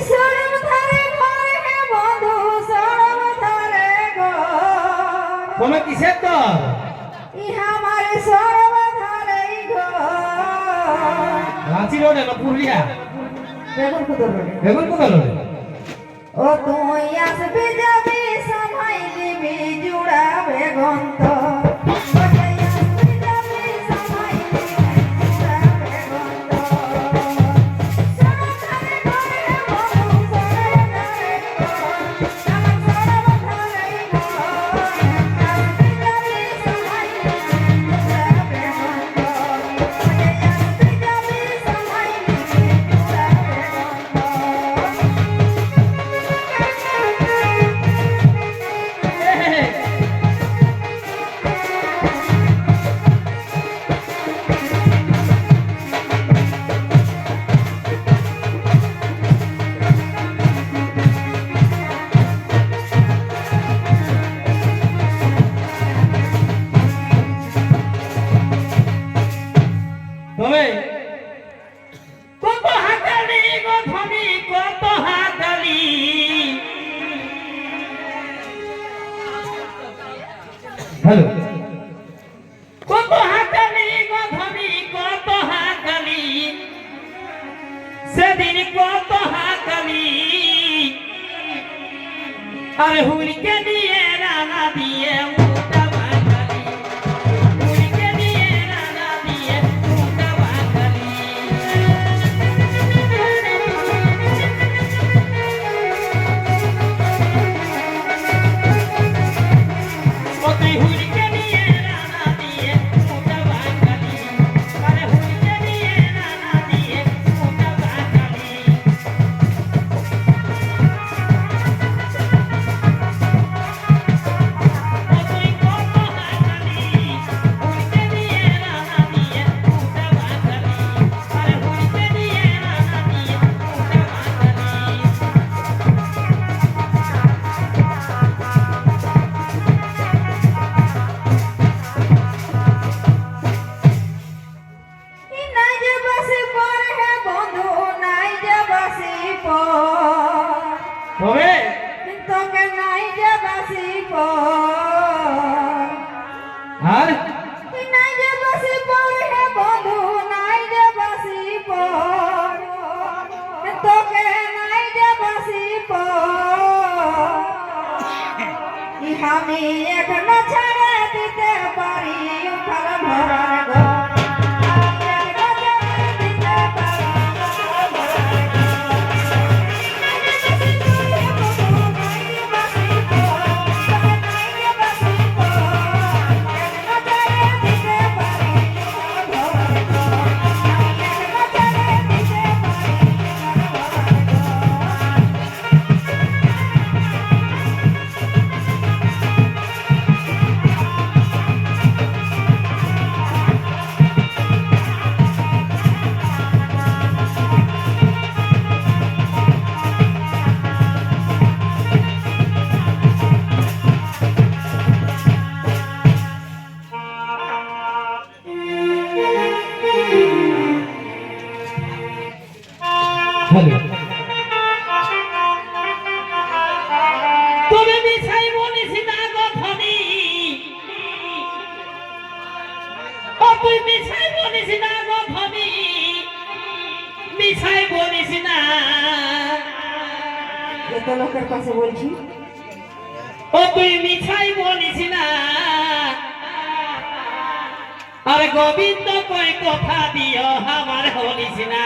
সরব ধারে ঘর হে বন্ধু সরব ধারে ঘর তুমি কিসের তোর ইহা আমার সরব ধারে ঘর রাঁচি রোডে না পুরুলিয়া বেগুন কোথায় রোডে ও তুই আসবি যাবি সবাই দিবি জুড়াবে গন্ত তবে কত হাতালি গো ধনি কত হাতালি হ্যালো কত হাতালি গো ধনি কত হাতালি সেদিন কত হাতালি আরে হুলিকে দিয়ে রানা দিয়ে তবে তোকে নাই যে বাসি আর নাই যে বাসি হে বন্ধু নাই যে বাসি তোকে নাই যে বাসি আমি এখনো ছেড়ে দিতে পারি উঠাল ভরার ঘর তবে মিছাই বলিস না গো ধনি ও তুই মিছাই বলিস না গো ধনি মিছাই বলিস না এত লোকের কাছে বলছি ও তুই মিছাই বলিস না আরে গোবিন্দ কই কথা দিও আমার হলিস না